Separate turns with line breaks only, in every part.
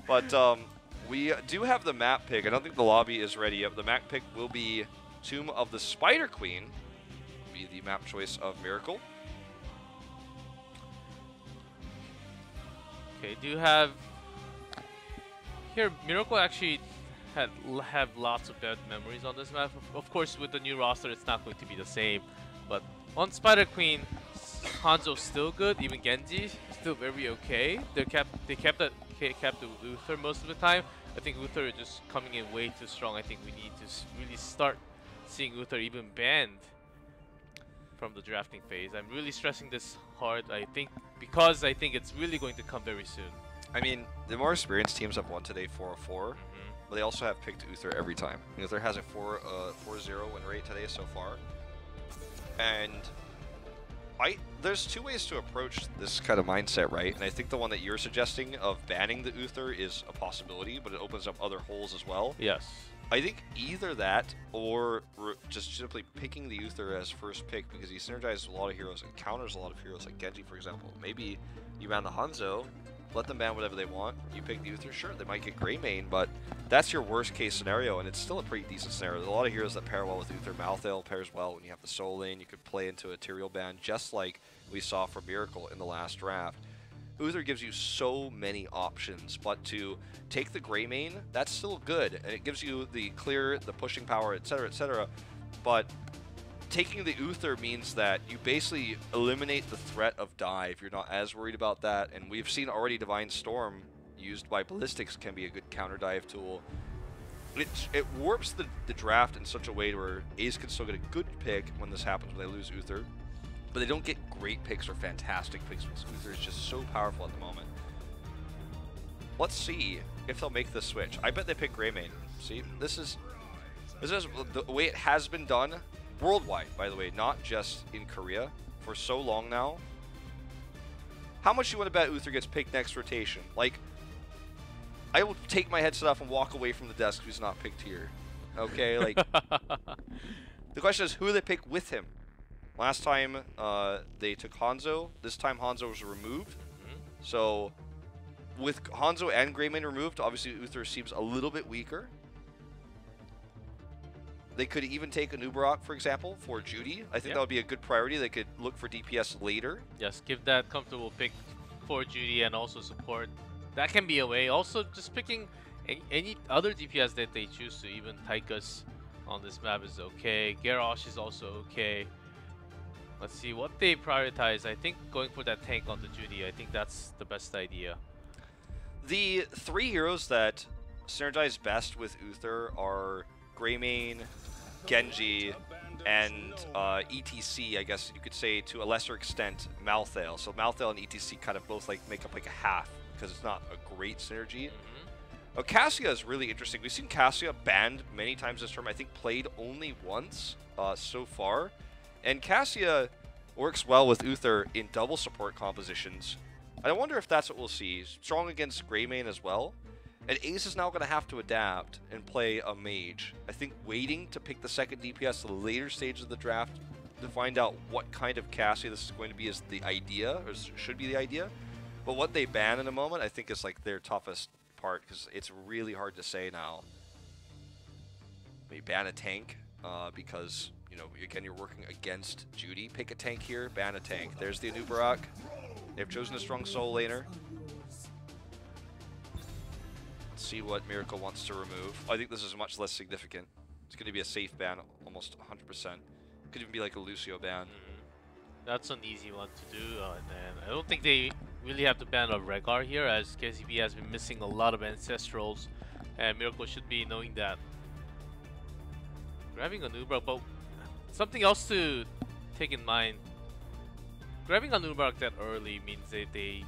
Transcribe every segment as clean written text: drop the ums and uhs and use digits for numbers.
But we do have the map pick. I don't think the lobby is ready yet. The map pick will be Tomb of the Spider Queen. Be the map choice of Miracle.
Okay, do you have here? Miracle actually have lots of bad memories on this map. Of course, with the new roster, it's not going to be the same. But on Spider Queen, Hanzo's still good. Even Genji still very okay. They kept the Uther most of the time. I think Uther is just coming in way too strong. I think we need to really start seeing Uther even banned from the drafting phase. I'm really stressing this hard. I think because I think it's really going to come very soon.
I mean, the more experienced teams have won today 4-0-4, but they also have picked Uther every time. Uther has a 4-0 win rate today so far. And there's two ways to approach this kind of mindset, right? And I think the one that you're suggesting of banning the Uther is a possibility, but it opens up other holes as well.
Yes.
I think either that or just simply picking the Uther as first pick because he synergizes a lot of heroes and counters a lot of heroes like Genji, for example. Maybe you ban the Hanzo, let them ban whatever they want. You pick the Uther, sure, they might get Grey Main, but that's your worst case scenario, and it's still a pretty decent scenario. There's a lot of heroes that pair well with Uther. Malthael pairs well when you have the Soul Lane. You could play into a Tyrael ban, just like we saw for Miracle in the last draft. Uther gives you so many options, but to take the Grey Main, that's still good, and it gives you the clear, the pushing power, etc., etc., but taking the Uther means that you basically eliminate the threat of dive. You're not as worried about that, and we've seen already Divine Storm used by Ballistics can be a good counter dive tool. It warps the draft in such a way where Ace can still get a good pick when this happens when they lose Uther, but they don't get great picks or fantastic picks because Uther is just so powerful at the moment. Let's see if they'll make the switch. I bet they pick Grey Main. See, this is the way it has been done worldwide, by the way, not just in Korea, for so long now. How much you want to bet Uther gets picked next rotation? Like, I will take my headset off and walk away from the desk if he's not picked here. Okay, like, the question is, who do they pick with him? Last time they took Hanzo. This time Hanzo was removed. So, with Hanzo and Grey Main removed, obviously Uther seems a little bit weaker. They could even take a Nubarak, for example, for Judy. I think that would be a good priority. They could look for DPS later.
Yes, give that comfortable pick for Judy and also support. That can be a way. Also, just picking any other DPS that they choose to. Even Tychus on this map is okay. Garrosh is also okay. Let's see what they prioritize. I think going for that tank on the Judy, I think that's the best idea.
The three heroes that synergize best with Uther are Grey Main, Genji, and ETC, I guess you could say to a lesser extent, Malthael. So Malthael and ETC kind of both make up like a half because it's not a great synergy. Cassia is really interesting. We've seen Cassia banned many times this term. I think played only once so far. And Cassia works well with Uther in double support compositions. I wonder if that's what we'll see. Strong against Grey Main as well. And Ace is now going to have to adapt and play a mage. I think waiting to pick the second DPS to the later stage of the draft to find out what kind of Cassia this is going to be is the idea, or should be the idea. But what they ban in a moment, I think is like their toughest part, because it's really hard to say now. Maybe ban a tank, because, you know, again, you're working against Judy. Pick a tank here, ban a tank. There's the Anubarak. They've chosen a strong soul laner. See what Miracle wants to remove. I think this is much less significant. It's going to be a safe ban, almost 100%. Could even be like a Lucio ban.
That's an easy one to do, and I don't think they really have to ban a Rehgar here, as KCB has been missing a lot of Ancestrals, and Miracle should be knowing that. Grabbing a Nubarak, but something else to take in mind. Grabbing a Nubarak that early means that they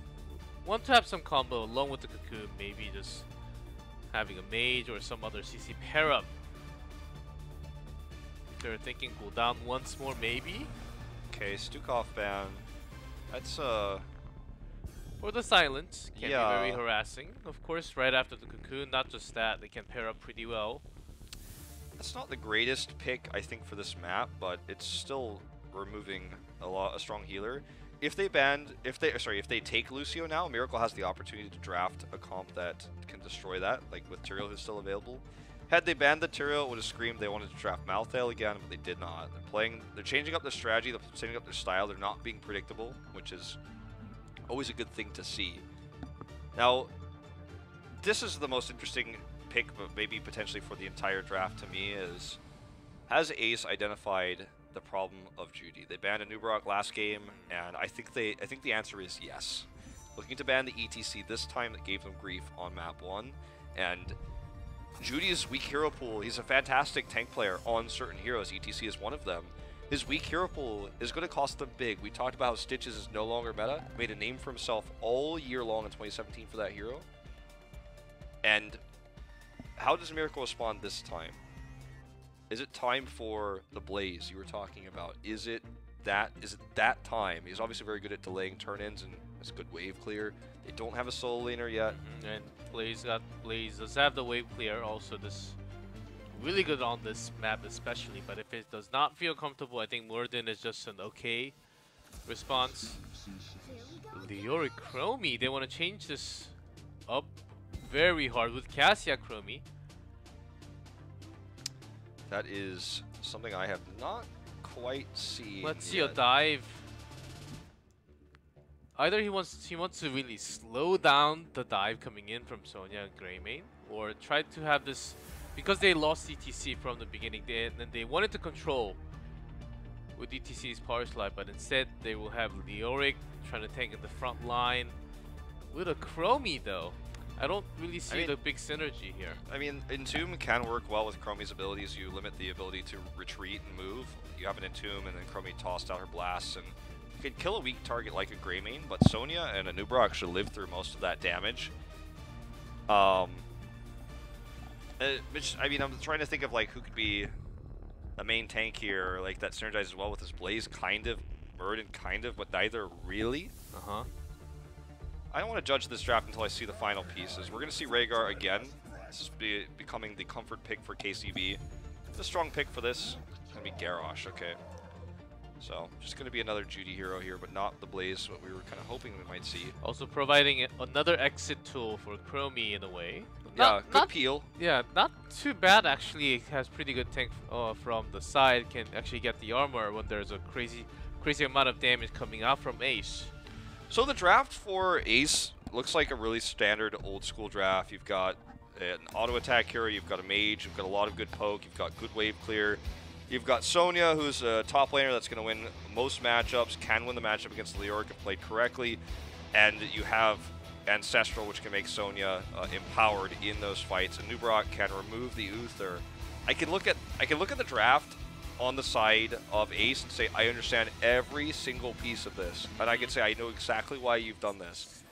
want to have some combo along with the Cocoon, maybe just having a mage or some other CC pair up. They're thinking cooldown once more, maybe?
Okay, Stukov ban. That's
or the silence can be very harassing. Of course, right after the Cocoon, not just that, they can pair up pretty well.
That's not the greatest pick, I think, for this map, but it's still removing a strong healer. if they take Lucio now, Miracle has the opportunity to draft a comp that can destroy that, like with Tyrael who's still available. Had they banned the Tyrael, it would have screamed they wanted to draft Malthael again, but they did not. They're changing up their strategy, they're changing up their style, they're not being predictable, which is always a good thing to see. Now, this is the most interesting pick, but maybe potentially for the entire draft to me, is has Ace identified the problem of Judy? They banned a Nubarak last game, and I think the answer is yes. Looking to ban the ETC this time that gave them grief on map 1, and Judy's weak hero pool, he's a fantastic tank player on certain heroes, ETC is one of them. His weak hero pool is going to cost them big. We talked about how Stitches is no longer meta, made a name for himself all year long in 2017 for that hero. And how does Miracle respond this time? Is it time for the Blaze you were talking about? Is it that time? He's obviously very good at delaying turn-ins and has good wave clear. They don't have a solo laner yet.
And Blaze does have the wave clear. Also, this really good on this map especially. But if it does not feel comfortable, I think Morden is just an okay response. Leoric Chromie, they want to change this up very hard with Cassia Chromie.
That is something I have not quite seen.
Let's see a dive. Either he wants to really slow down the dive coming in from Sonya and Greymane, or try to have this, because they lost ETC from the beginning, they wanted to control with ETC's power slide, but instead they will have Leoric trying to tank in the front line with a Chromie though. I don't really see the big synergy here.
I mean, Entomb can work well with Chromie's abilities. You limit the ability to retreat and move. You have an Entomb, and then Chromie tossed out her blasts, and you can kill a weak target like a Greymane, but Sonya and Anubra actually live through most of that damage. Which, I mean, I'm trying to think of like who could be a main tank here, like that synergizes well with his Blaze, kind of, Murden, kind of, but neither really. I don't want to judge this draft until I see the final pieces. We're going to see Rhaegar again. This is becoming the comfort pick for KCB. The strong pick for this is going to be Garrosh, okay. So, just going to be another Judy hero here, but not the Blaze, what we were kind of hoping we might see.
Also providing another exit tool for Chromie in a way.
Yeah, good peel.
Yeah, not too bad actually. It has pretty good tank from the side. Can actually get the armor when there's a crazy amount of damage coming out from Ace.
So the draft for Ace looks like a really standard old school draft. You've got an auto attack hero, you've got a mage, you've got a lot of good poke, you've got good wave clear. You've got Sonya, who's a top laner that's going to win most matchups, can win the matchup against Leoric if played correctly. And you have Ancestral, which can make Sonya empowered in those fights. And Nubarak can remove the Uther. I can look at the draft on the side of Ace and say, I understand every single piece of this. And I can say, I know exactly why you've done this.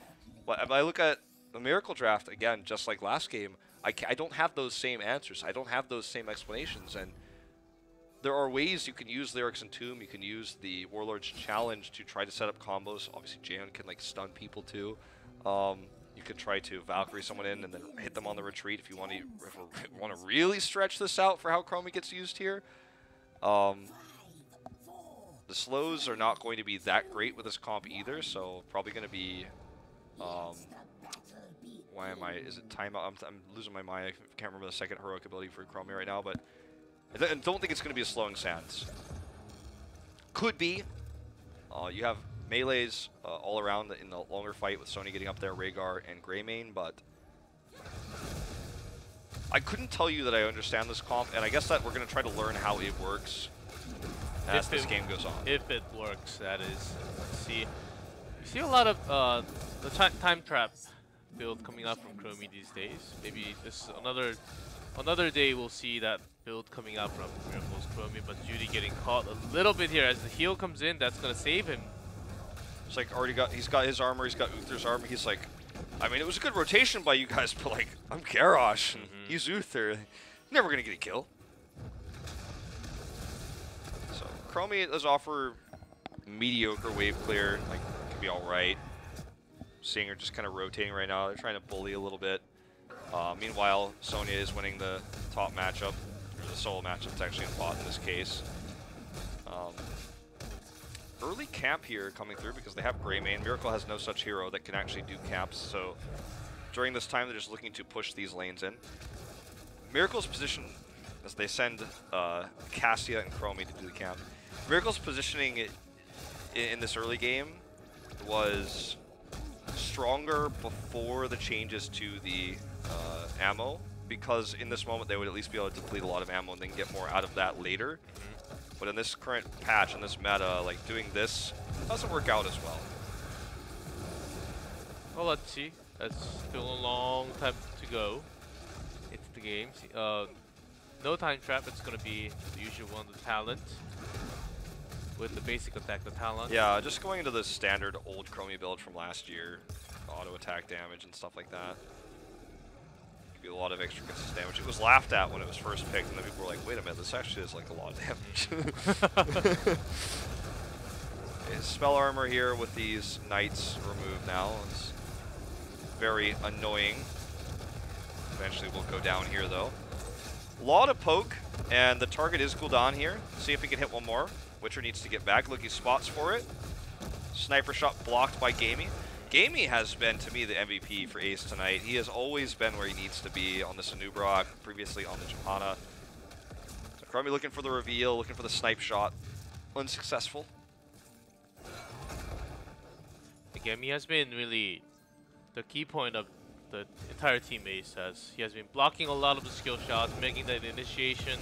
But if I look at the Miracle draft, again, just like last game, I don't have those same answers. I don't have those same explanations. And there are ways you can use Lyric's Entomb. You can use the Warlord's Challenge to try to set up combos. Obviously, Jan can like stun people too. You could try to Valkyrie someone in and then hit them on the retreat if you want to really stretch this out for how Chromie gets used here. The slows are not going to be that great with this comp either, so probably going to be, is it timeout? I'm losing my mind. I can't remember the second heroic ability for Chromie right now, but I don't think it's going to be a slowing Sands. Could be. You have melees all around in the longer fight with Sony getting up there, Rhaegar and Greymane, but I couldn't tell you that I understand this comp, and I guess that we're going to try to learn how it works as this game goes on. If
it works, that is. Let's see. You see a lot of the time trap build coming up from Chromie these days. Maybe this another day we'll see that build coming up from Miracle's Chromie, but Judy getting caught a little bit here as the heal comes in. That's going to save him.
It's like he's got his armor, he's got Uther's armor. He's like, I mean, it was a good rotation by you guys, but like, I'm Garrosh, and he's Uther. Never gonna get a kill. So Chromie does offer mediocre wave clear, like can be all right. Seeing her just kind of rotating right now. They're trying to bully a little bit. Meanwhile, Sonya is winning the top matchup, or the solo matchup. It's actually in bot in this case. early camp here coming through because they have Greymane. Miracle has no such hero that can actually do camps, so during this time they're just looking to push these lanes in. Miracle's position, as they send Cassia and Chromie to do the camp, Miracle's positioning in this early game was stronger before the changes to the ammo, because in this moment they would at least be able to deplete a lot of ammo and then get more out of that later. But in this current patch, in this meta, like doing this doesn't work out as well.
Well, let's see. That's still a long time to go into the game. No time trap. It's gonna be the usual one, the talent. With the basic attack, the talent.
Yeah, just going into the standard old Chromie build from last year, auto attack damage and stuff like that. Give you a lot of extra consistent damage. It was laughed at when it was first picked, and then people were like, "Wait a minute, this actually is like a lot of damage." Okay, spell armor here with these knights removed now. It's very annoying. Eventually, we'll go down here though. A lot of poke, and the target is cooldown here. See if we can hit one more. Witcher needs to get back. Look, he spots for it. Sniper shot blocked by Gamey. Gamey has been, to me, the MVP for Ace tonight. He has always been where he needs to be on the Sanubrock, previously on the Johanna. So Chromie looking for the reveal, looking for the snipe shot. Unsuccessful.
Gamey has been really the key point of the entire team Ace. He has been blocking a lot of the skill shots, making that initiation.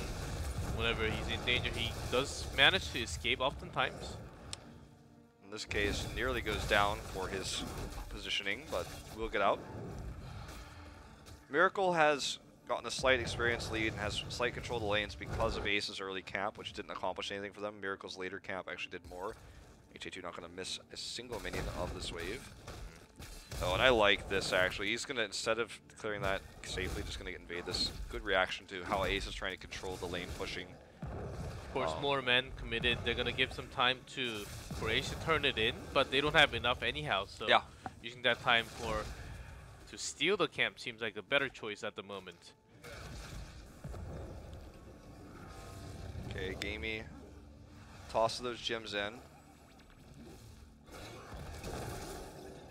Whenever he's in danger, he does manage to escape oftentimes.
In this case, nearly goes down for his positioning, but will get out. Miracle has gotten a slight experience lead and has slight control of the lanes because of Ace's early camp, which didn't accomplish anything for them. Miracle's later camp actually did more. HA2 not going to miss a single minion of this wave. Oh, and I like this actually. He's going to, instead of clearing that safely, just going to invade this. Good reaction to how Ace is trying to control the lane pushing.
Of course, more men committed. They're going to give some time for Ace to turn it in, but they don't have enough anyhow. So
yeah,
using that time to steal the camp seems like a better choice at the moment.
Okay, Gamey tosses those gems in.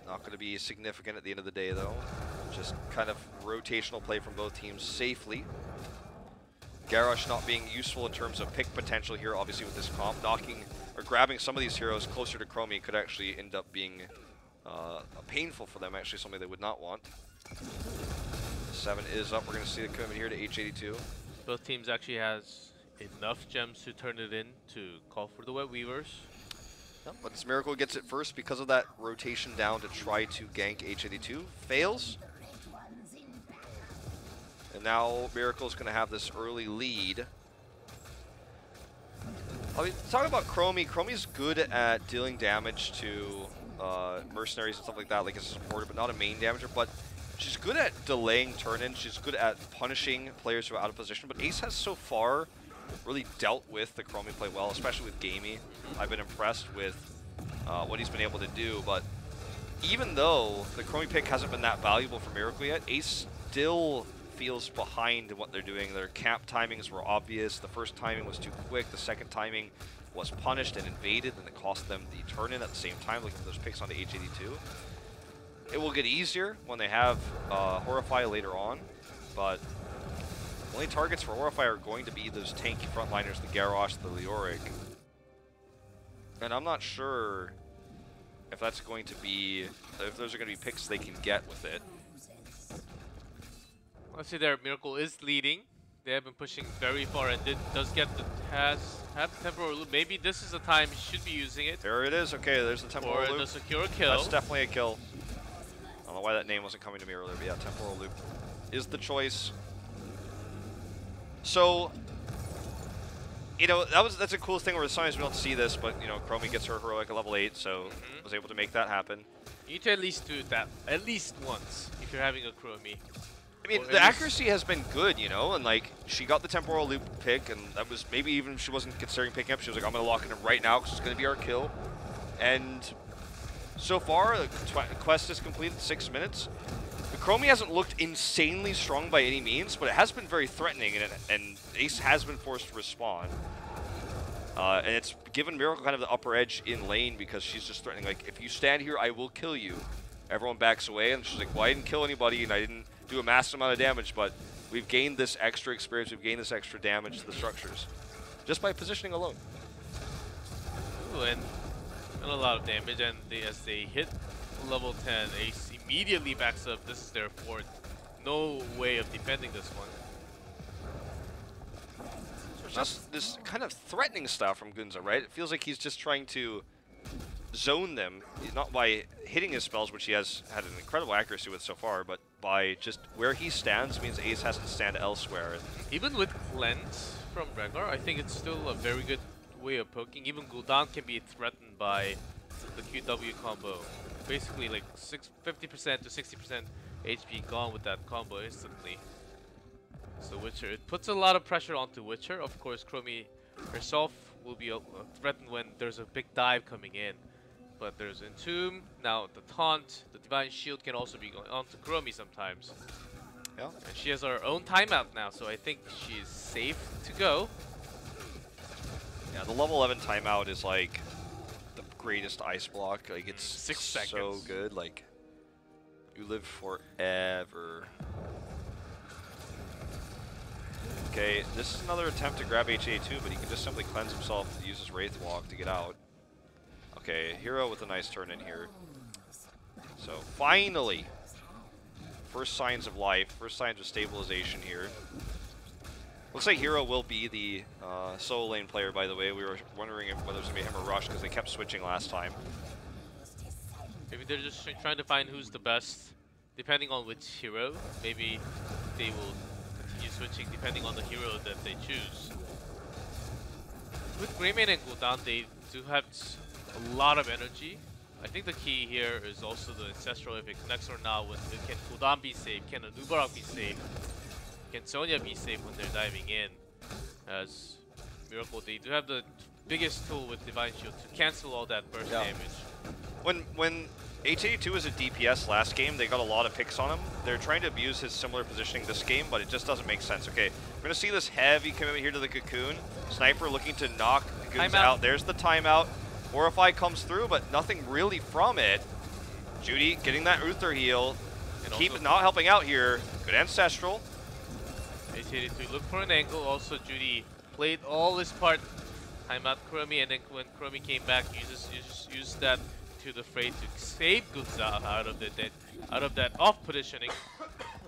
Not going to be significant at the end of the day, though. Just kind of rotational play from both teams safely. Garrosh not being useful in terms of pick potential here, obviously with this comp. Knocking or grabbing some of these heroes closer to Chromie could actually end up being painful for them, actually something they would not want. 7 is up. We're going to see the commitment here to H82.
Both teams actually has enough gems to turn it in to call for the Web Weavers.
Yep, but this Miracle gets it first because of that rotation down to try to gank H82. Fails. And now Miracle's going to have this early lead. I mean, talking about Chromie, Chromie's good at dealing damage to mercenaries and stuff like that, like as a supporter, but not a main damager. But she's good at delaying turn-ins. She's good at punishing players who are out of position. But Ace has so far really dealt with the Chromie play well, especially with Gamey. I've been impressed with what he's been able to do, but even though the Chromie pick hasn't been that valuable for Miracle yet, Ace still feels behind in what they're doing. Their camp timings were obvious. The first timing was too quick. The second timing was punished and invaded, and it cost them the turn-in at the same time, looking for those picks onto H82. It will get easier when they have Horrify later on, but only targets for Horrify are going to be those tanky frontliners, the Garrosh, the Leoric. And I'm not sure if that's going to be, if those are going to be picks they can get with it.
Let's see there, Miracle is leading. They have been pushing very far and does get the have the temporal loop. Maybe this is the time he should be using it.
There it is. Okay, there's the temporal loop.
Or the secure kill.
That's definitely a kill. I don't know why that name wasn't coming to me earlier, but yeah, temporal loop is the choice. So, you know, that's a cool thing where sometimes we don't see this, but you know, Chromie gets her heroic at level 8, so was able to make that happen.
You need to at least do that at least once if you're having a Chromie.
I mean, the accuracy has been good, you know, and like she got the temporal loop pick, and that was maybe even if she wasn't considering picking up, she was like, I'm gonna lock it in right now because it's gonna be our kill. And so far, the quest is completed 6 minutes. The Chromie hasn't looked insanely strong by any means, but it has been very threatening, and Ace has been forced to respond. And it's given Miracle kind of the upper edge in lane because she's just threatening, like, if you stand here, I will kill you. Everyone backs away, and she's like, well, I didn't kill anybody, and I didn't do a massive amount of damage, but we've gained this extra experience, we've gained this extra damage to the structures. Just by positioning alone.
Ooh, and a lot of damage, and as they hit level 10, Ace immediately backs up. This is their fourth. No way of defending this one.
Just this kind of threatening style from Gunza, right? It feels like he's just trying to zone them, not by hitting his spells, which he has had an incredible accuracy with so far, but by just where he stands means Ace has to stand elsewhere.
Even with Cleanse from Rengar, I think it's still a very good way of poking. Even Gul'dan can be threatened by the QW combo. Basically like 50% to 60% HP gone with that combo instantly. So Witcher, it puts a lot of pressure onto Witcher. Of course, Chromie herself will be threatened when there's a big dive coming in. But there's Entomb, now the Taunt, the Divine Shield can also be going on to Chromie sometimes.
Yeah.
And she has her own timeout now, so I think she's safe to go.
Yeah, the level 11 timeout is like the greatest ice block. Like, it's
6
so
seconds.
good. Like, you live forever. Okay, this is another attempt to grab HA2, but he can just simply cleanse himself, use his Wraith Walk to get out. Okay, Hero with a nice turn in here. So, finally, first signs of life, first signs of stabilization here. Looks like Hero will be the solo lane player, by the way. We were wondering if whether it was going to be him or Rush, because they kept switching last time.
Maybe they're just trying to find who's the best, depending on which hero. Maybe they will continue switching depending on the hero that they choose. With Greymane and Gul'dan, they do have a lot of energy. I think the key here is also the Ancestral, if it connects or not. Can Gul'dan be safe? Can Anubarak be safe? Can Sonya be safe when they're diving in? As Miracle, they do have the biggest tool with Divine Shield to cancel all that burst damage.
When H82 was a DPS last game, they got a lot of picks on him. They're trying to abuse his similar positioning this game, but it just doesn't make sense. Okay, we're going to see this heavy commitment here to the Cocoon. Sniper looking to knock Goons out. There's the timeout. Horrify comes through, but nothing really from it. Judy getting that Uther heal. And keep not helping out here. Good Ancestral.
H82 look for an angle. Also, Judy played all this part. Timeout Chromie, and then when Chromie came back, used that to the fray to save Gunza out of that off positioning.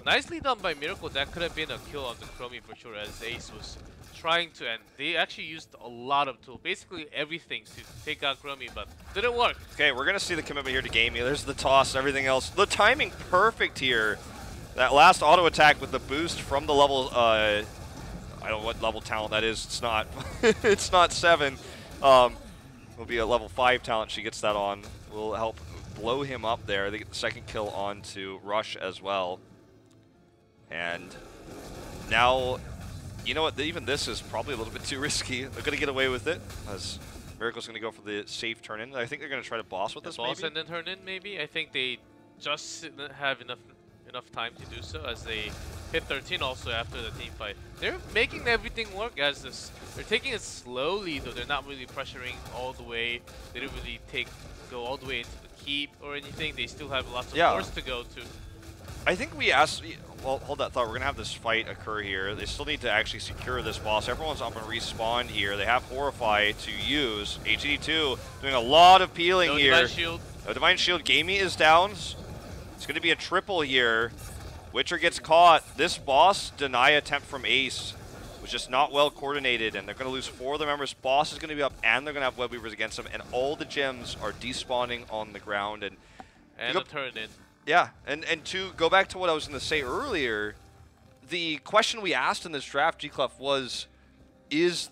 Nicely done by Miracle. That could have been a kill on the Chromie for sure, as Ace was trying to, and they actually used a lot of tools, basically everything to take out Chromie, but didn't work. Okay,
we're gonna see the commitment here to Gamey. There's the toss, everything else. The timing perfect here. That last auto attack with the boost from the level, I don't know what level talent that is. It's not, it's not 7. Will be a level 5 talent. She gets that on. Will help blow him up there. They get the second kill onto Rush as well. And now, you know what? Even this is probably a little bit too risky. They're gonna get away with it, as Miracle's gonna go for the safe turn in. I think they're gonna try to boss with this.
Boss and then turn in maybe. I think they just have enough time to do so, as they hit 13 also after the team fight. They're making everything work as this. They're taking it slowly, though. They're not really pressuring all the way. They didn't really go all the way into the keep or anything. They still have lots of force to go to.
I think we asked. Well, hold that thought. We're gonna have this fight occur here. They still need to actually secure this boss. Everyone's up and respawn here. They have Horrify to use. H82 doing a lot of peeling here.
Divine Shield.
No Divine Shield. Gamey is down. It's going to be a triple here. Witcher gets caught. This boss deny attempt from Ace was just not well coordinated, and they're going to lose 4 of the members. Boss is going to be up, and they're going to have Web Weavers against them, and all the gems are despawning on the ground. And
a turn in.
Yeah, and to go back to what I was going to say earlier, the question we asked in this draft, G-Clef, was, is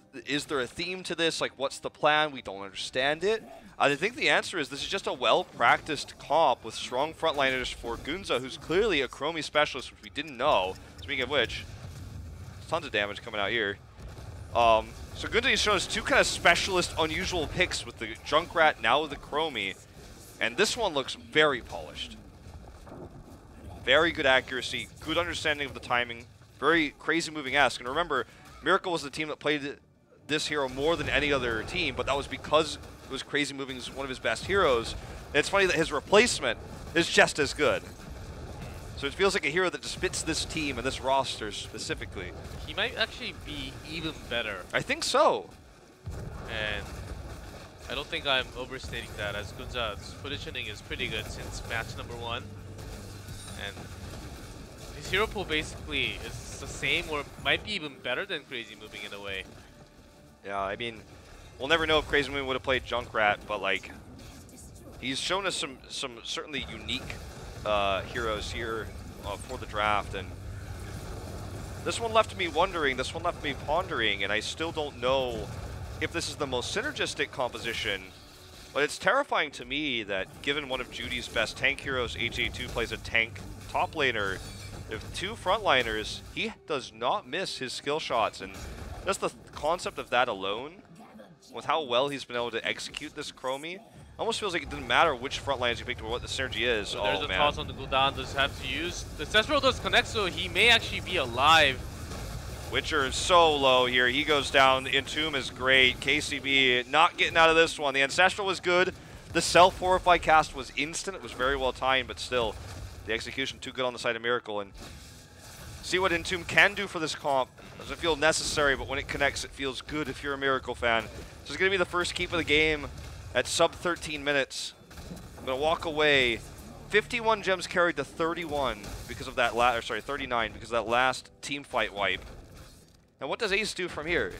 there a theme to this? Like, what's the plan? We don't understand it. I think the answer is this is just a well-practiced comp with strong frontliners for Gunza, who's clearly a Chromie specialist, which we didn't know. Speaking of which, tons of damage coming out here. So Gunza has shown us 2 kind of specialist, unusual picks with the Junkrat, now with the Chromie. And this one looks very polished. Very good accuracy, good understanding of the timing, very crazy moving-esque. And remember, Miracle was the team that played this hero more than any other team, but that was because it was Crazy Moving is one of his best heroes. And it's funny that his replacement is just as good. So it feels like a hero that just fits this team and this roster specifically.
He might actually be even better.
I think so.
And I don't think I'm overstating that, as Gunza's positioning is pretty good since match number 1. And his hero pool basically is the same or might be even better than Crazy Moving in a way.
Yeah, I mean, we'll never know if Crazy Moving would have played Junkrat, but like, he's shown us some certainly unique heroes here for the draft, and this one left me wondering, this one left me pondering, and I still don't know if this is the most synergistic composition, but it's terrifying to me that given one of Judy's best tank heroes, HA2, plays a tank top laner, if 2 frontliners, he does not miss his skill shots, and just the concept of that alone, with how well he's been able to execute this Chromie, almost feels like it didn't matter which frontlines you picked or what the synergy is.
So there's
oh,
a
man.
toss on the Gul'dan, does have to use. The Cesperal does connect, so he may actually be alive.
Witcher is so low here. He goes down. The Entomb is great. KCB not getting out of this one. The Ancestral was good. The Self-Horrify cast was instant. It was very well timed, but still, the execution too good on the side of Miracle. And see what Entomb can do for this comp. Doesn't feel necessary, but when it connects, it feels good if you're a Miracle fan. This is going to be the first keep of the game at sub 13 minutes. I'm going to walk away. 51 gems carried to 31 because of that 39 because of that last team fight wipe. Now what does Ace do from here?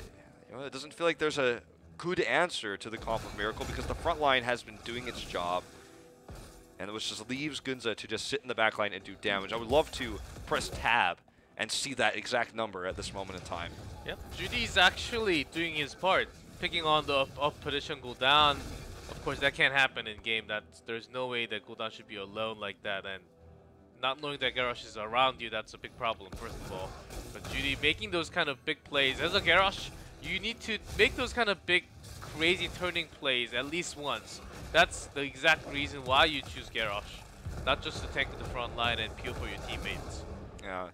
You know, it doesn't feel like there's a good answer to the comp of Miracle because the front line has been doing its job. And it just leaves Gunza to just sit in the back line and do damage. I would love to press tab and see that exact number at this moment in time.
Yep, Judy's actually doing his part, picking on the up position Gul'dan. Of course, that can't happen in game. There's no way that Gul'dan should be alone like that, and not knowing that Garrosh is around you, that's a big problem, first of all. But Judy making those kind of big plays. As a Garrosh, you need to make those kind of big, crazy turning plays at least once. That's the exact reason why you choose Garrosh, not just to tank the front line and peel for your teammates.
Yeah.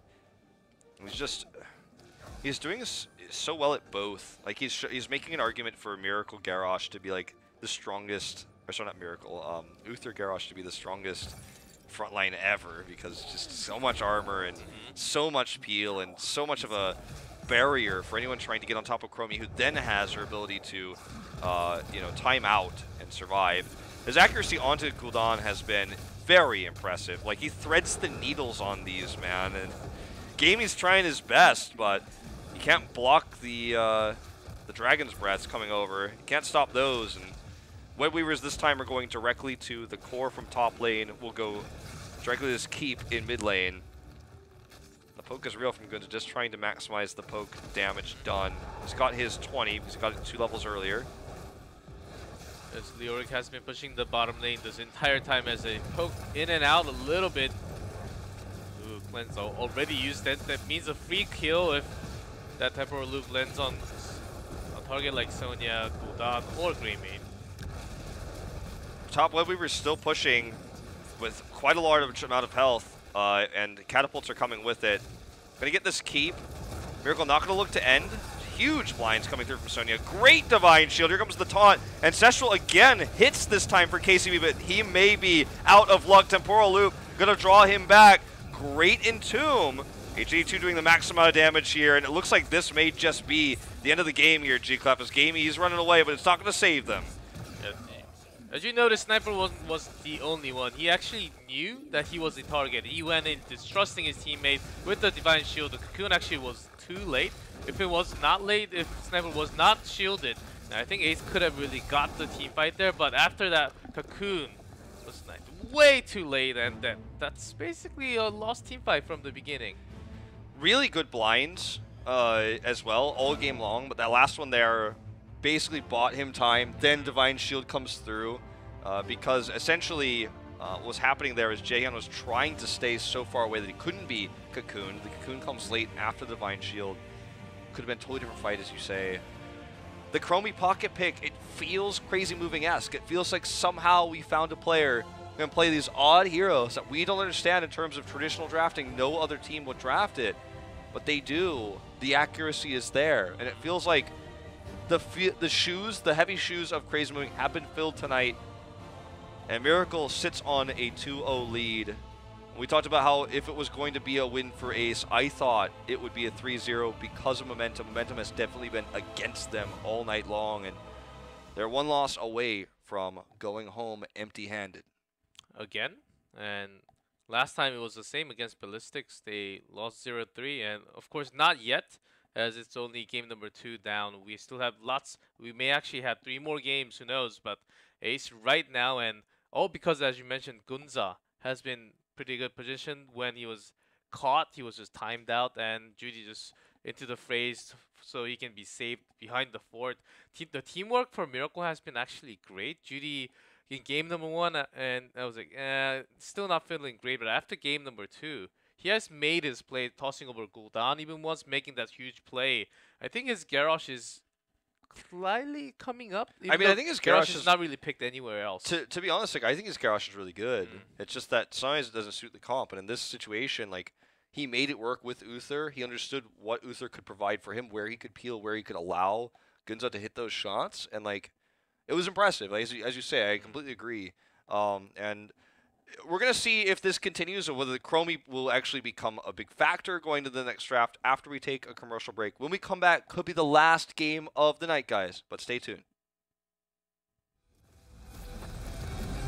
He's doing so well at both. Like he's making an argument for Miracle Garrosh to be like the strongest, or sorry, not Miracle, Uther Garrosh to be the strongest frontline ever because just so much armor and so much peel and so much of a barrier for anyone trying to get on top of Chromie, who then has her ability to, you know, time out and survive. His accuracy onto Gul'dan has been very impressive. Like he threads the needles on these, man, and Gamey's trying his best, but he can't block the Dragon's Breaths coming over. He can't stop those, and Web Weavers this time are going directly to the core from top lane. We'll go directly to this keep in mid lane. The poke is real from Gunza, just trying to maximize the poke damage done. He's got his 20, because he got it 2 levels earlier.
As Leoric has been pushing the bottom lane this entire time as a poke in and out a little bit. Ooh, Cleanse already used that. That means a free kill if that Temporal Loop lands on a target like Sonya, Gul'dan, or Greymane.
Top Web Weaver's still pushing with quite a large amount of health, and catapults are coming with it. Gonna get this keep. Miracle not gonna look to end. Huge blinds coming through from Sonya. Great Divine Shield. Here comes the taunt. Ancestral again hits this time for KCB, but he may be out of luck. Temporal Loop gonna draw him back. Great Entomb. HG2 doing the max amount of damage here, and it looks like this may just be the end of the game here, G-Clef. As Gamey, he's running away, but it's not gonna save them.
As you noticed, Sniper was the only one. He actually knew that he was the target. He went in distrusting his teammate with the Divine Shield. The Cocoon actually was too late. If it was not late, if Sniper was not shielded, I think Ace could have really got the team fight there. But after that, Cocoon was sniped way too late, and that's basically a lost team fight from the beginning.
Really good blinds as well, all game long, but that last one there basically bought him time. Then Divine Shield comes through because essentially what was happening there is Jaehyun was trying to stay so far away that he couldn't be Cocoon. The Cocoon comes late after the Divine Shield. Could have been a totally different fight, as you say. The Chromie pocket pick, it feels Crazy Moving-esque. It feels like somehow we found a player who can play these odd heroes that we don't understand in terms of traditional drafting. No other team would draft it, but they do. The accuracy is there, and it feels like the heavy shoes of Crazy Moving have been filled tonight, and Miracle sits on a 2-0 lead. We talked about how if it was going to be a win for Ace, I thought it would be a 3-0 because of momentum. Momentum has definitely been against them all night long, and they're one loss away from going home empty-handed.
Again, and last time it was the same against Ballistics. They lost 0-3, and of course not yet, as it's only game number 2 down. We still have lots. We may actually have 3 more games, who knows, but Ace right now, and all because, as you mentioned, Gunza has been pretty good position. When he was caught, he was just timed out, and Judy just into the phrase so he can be saved behind the fort. The teamwork for Miracle has been actually great. Judy in game number 1, and I was like, still not feeling great, but after game number 2, he has made his play, tossing over Gul'dan even once, making that huge play. I think his Garrosh is slightly coming up.
I mean, I think his Garrosh
is not really picked anywhere else.
To be honest, like, I think his Garrosh is really good. It's just that sometimes it doesn't suit the comp, and in this situation, like, he made it work with Uther. He understood what Uther could provide for him, where he could peel, where he could allow Gunza to hit those shots, and like, it was impressive. Like, as you say, I completely agree. And we're going to see if this continues or whether the Chromie will actually become a big factor going to the next draft after we take a commercial break. When we come back, could be the last game of the night, guys, but stay tuned.